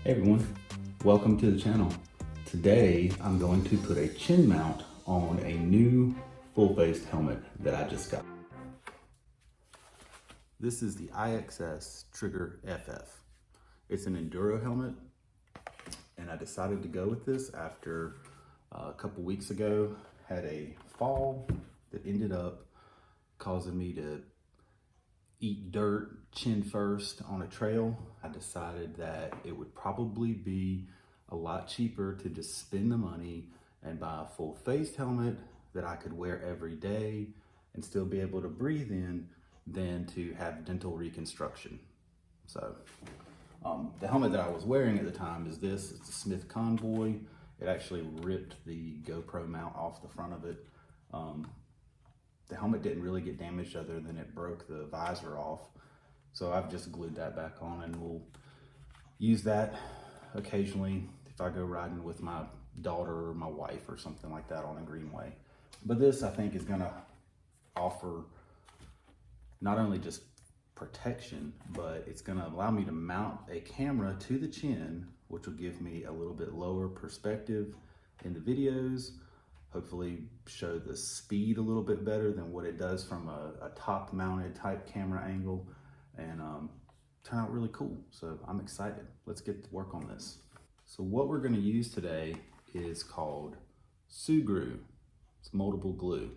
Hey everyone, welcome to the channel. Today I'm going to put a chin mount on a new full-faced helmet that I just got. This is the IXS Trigger FF. It's an enduro helmet, and I decided to go with this after a couple weeks ago had a fall that ended up causing me to eat dirt chin first on a trail. I decided that it would probably be a lot cheaper to just spend the money and buy a full face helmet that I could wear every day and still be able to breathe in than to have dental reconstruction. So the helmet that I was wearing at the time is this. It's a Smith Convoy. It actually ripped the GoPro mount off the front of it. The helmet didn't really get damaged other than it broke the visor off. So I've just glued that back on, and we'll use that occasionally if I go riding with my daughter or my wife or something like that on a greenway. But this, I think, is gonna offer not only just protection, but it's gonna allow me to mount a camera to the chin, which will give me a little bit lower perspective in the videos. Hopefully show the speed a little bit better than what it does from a top mounted type camera angle, and turn out really cool. So I'm excited. Let's get to work on this. So what we're gonna use today is called Sugru. It's moldable glue.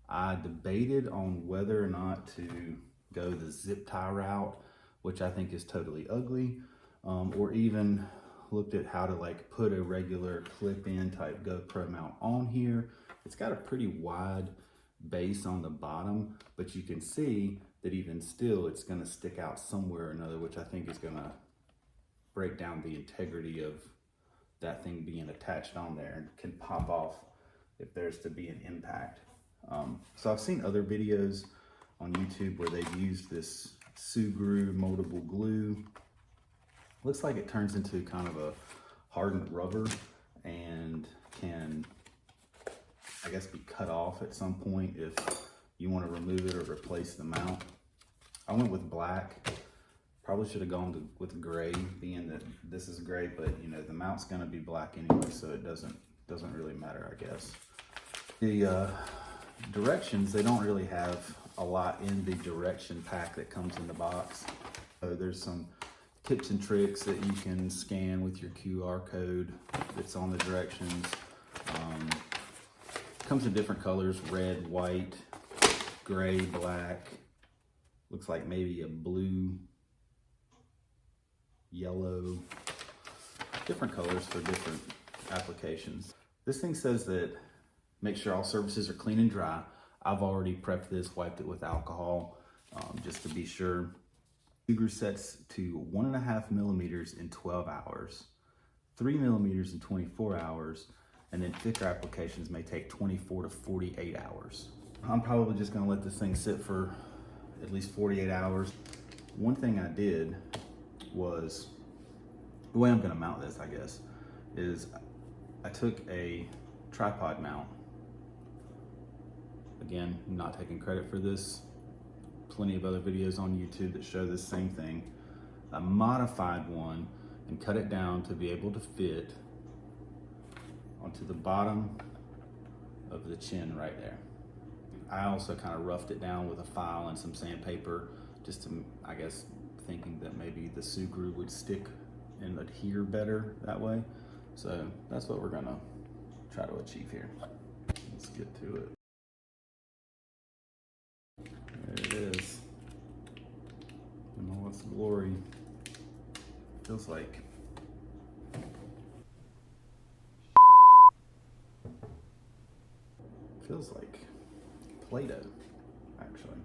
I debated on whether or not to go the zip tie route, which I think is totally ugly, or even looked at how to like put a regular clip-in type GoPro mount on here. It's got a pretty wide base on the bottom, but you can see that even still it's gonna stick out somewhere or another, which I think is gonna break down the integrity of that thing being attached on there and can pop off if there's to be an impact. So I've seen other videos on YouTube where they've used this Sugru moldable glue. Looks like it turns into kind of a hardened rubber and can, I guess, be cut off at some point if you want to remove it or replace the mount. I went with black. Probably should have gone with gray, being that this is gray, but you know the mount's going to be black anyway, so it doesn't really matter, I guess. The directions, they don't really have a lot in the direction pack that comes in the box. So there's some tips and tricks that you can scan with your QR code that's on the directions. Comes in different colors: red, white, gray, black. Looks like maybe a blue, yellow. Different colors for different applications. This thing says that make sure all surfaces are clean and dry. I've already prepped this, wiped it with alcohol, just to be sure. Sugru sets to 1.5 millimeters in 12 hours, 3 millimeters in 24 hours, and then thicker applications may take 24 to 48 hours. I'm probably just gonna let this thing sit for at least 48 hours. One thing I did was, the way I'm gonna mount this, I guess, is I took a tripod mount. Again, I'm not taking credit for this. Plenty of other videos on YouTube that show this same thing. I modified one and cut it down to be able to fit onto the bottom of the chin right there. I also kind of roughed it down with a file and some sandpaper, just to, I guess, thinking that maybe the Sugru would stick and adhere better that way. So that's what we're gonna try to achieve here. Let's get to it. There it is. In all its glory. Feels like Play-Doh, actually.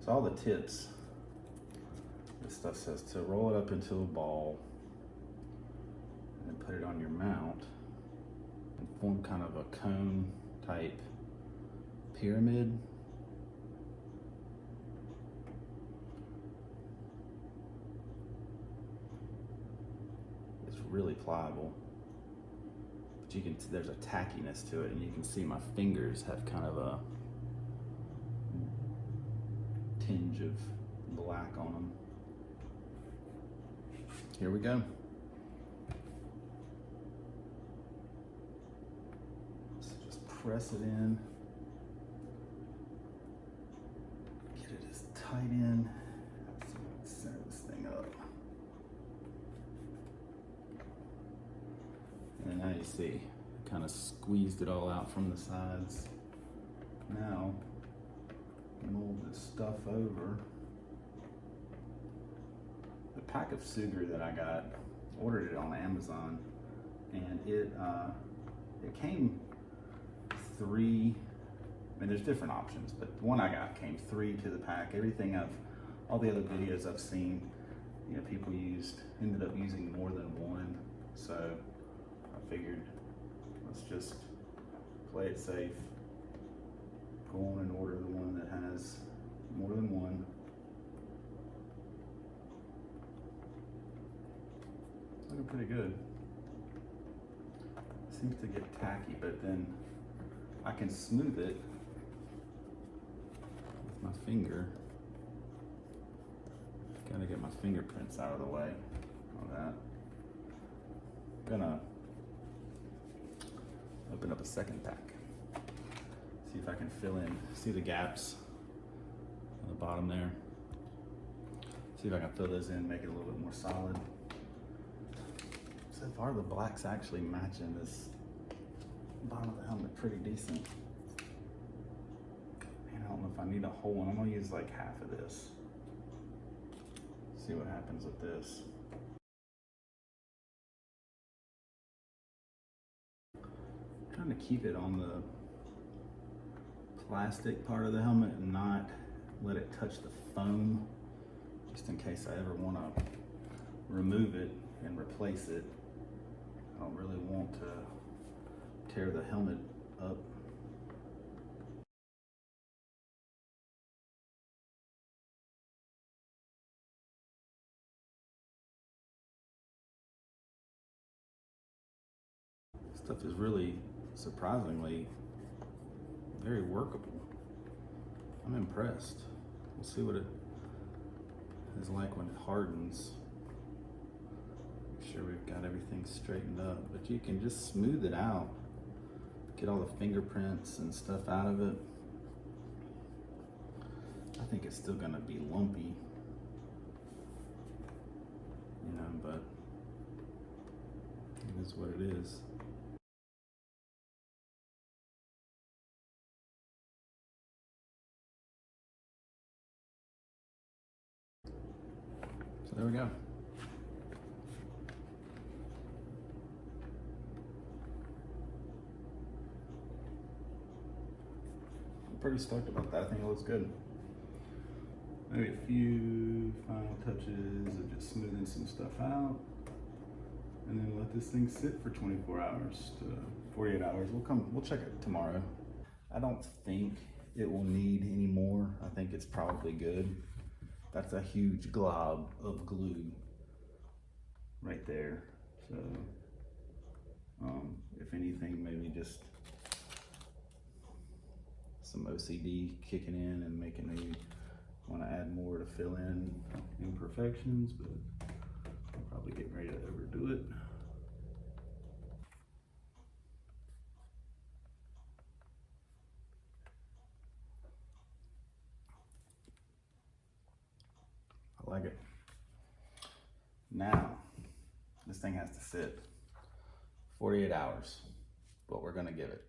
So all the tips, this stuff says to roll it up into a ball and then put it on your mount and form kind of a cone type pyramid. Really pliable, but you can, there's a tackiness to it, and you can see my fingers have kind of a tinge of black on them. Here we go. press it in, get it as tight in. So let's center this thing up. And now you see, kind of squeezed it all out from the sides. Now, mold this stuff over. The pack of Sugru that I got, ordered it on Amazon, and it came 3, I mean there's different options, but the one I got came 3 to the pack. All the other videos I've seen, you know, people ended up using more than one, so I figured let's just play it safe, go on and order the one that has more than one. It's looking pretty good. Seems to get tacky, but then I can smooth it with my finger. Gotta get my fingerprints out of the way on that. Gonna open up a second pack. See if I can fill in, see the gaps on the bottom there. See if I can fill those in, make it a little bit more solid. So far the black's actually matching this bottom of the helmet pretty decent. Man, I don't know if I need a whole one. I'm gonna use like half of this. See what happens with this. I'm trying to keep it on the plastic part of the helmet and not let it touch the foam, just in case I ever want to remove it and replace it. I don't really want to tear the helmet up. Stuff is really surprisingly very workable. I'm impressed. We'll see what it is like when it hardens. Make sure we've got everything straightened up, but you can just smooth it out, get all the fingerprints and stuff out of it. I think it's still gonna be lumpy, you know, but it is what it is. So there we go. I'm pretty stoked about that. I think it looks good. Maybe a few final touches of just smoothing some stuff out, and then let this thing sit for 24 hours to 48 hours. We'll check it tomorrow. I don't think it will need any more. I think it's probably good. That's a huge glob of glue right there. So if anything, maybe just some OCD kicking in and making me want to add more to fill in imperfections, but I'll probably get ready to overdo it. I like it. Now, this thing has to sit 48 hours, but we're gonna give it.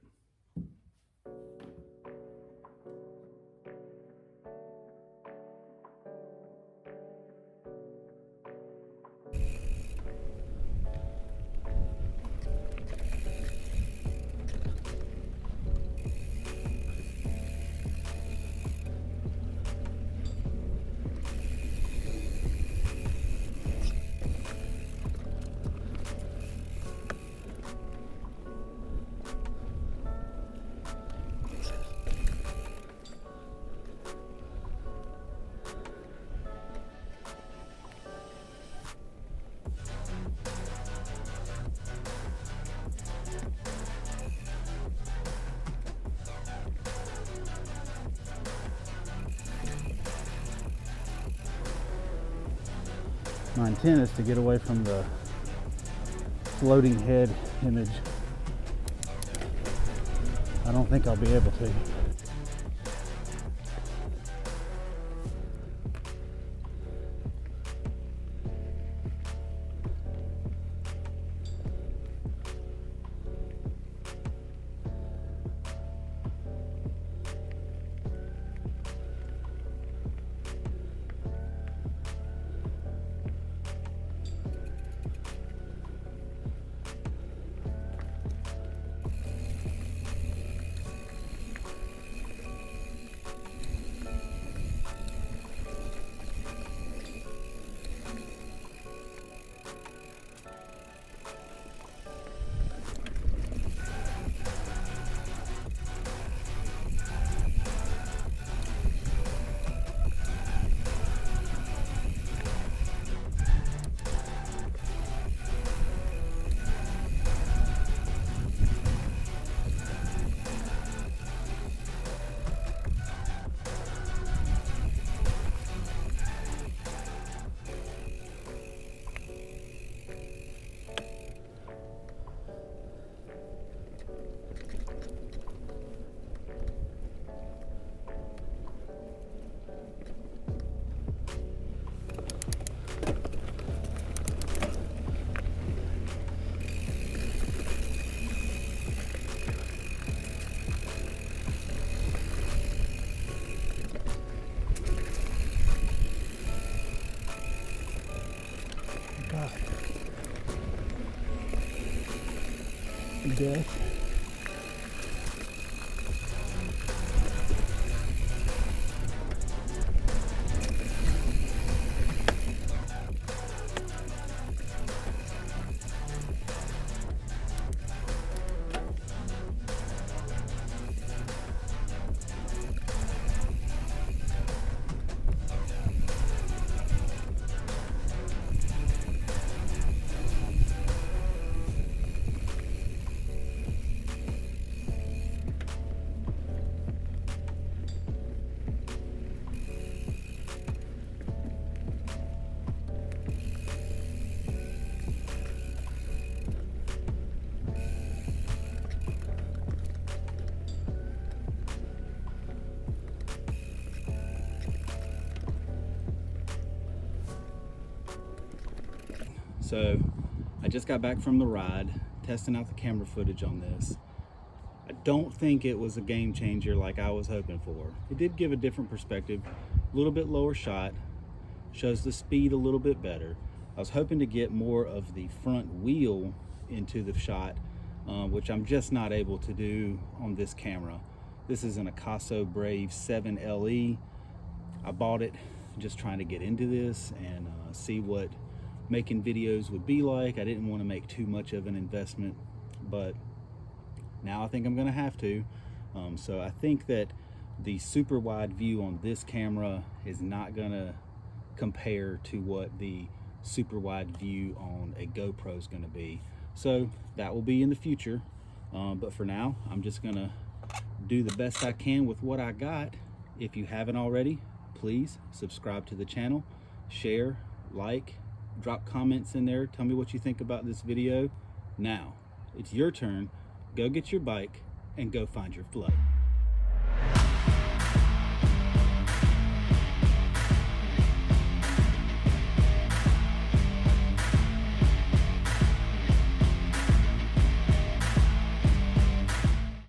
My intent is to get away from the floating head image. I don't think I'll be able to. Death. So I just got back from the ride, testing out the camera footage on this. I don't think it was a game changer like I was hoping for. It did give a different perspective, a little bit lower shot, shows the speed a little bit better. I was hoping to get more of the front wheel into the shot, which I'm just not able to do on this camera. This is an Akaso Brave 7 LE. I bought it just trying to get into this and see what making videos would be like. I didn't want to make too much of an investment, but now I think I'm gonna have to. So I think that the super wide view on this camera is not gonna compare to what the super wide view on a GoPro is gonna be. So that will be in the future. But for now, I'm just gonna do the best I can with what I got. If you haven't already, please subscribe to the channel, share, like, drop comments in there. Tell me what you think about this video. Now, it's your turn. Go get your bike and go find your flow.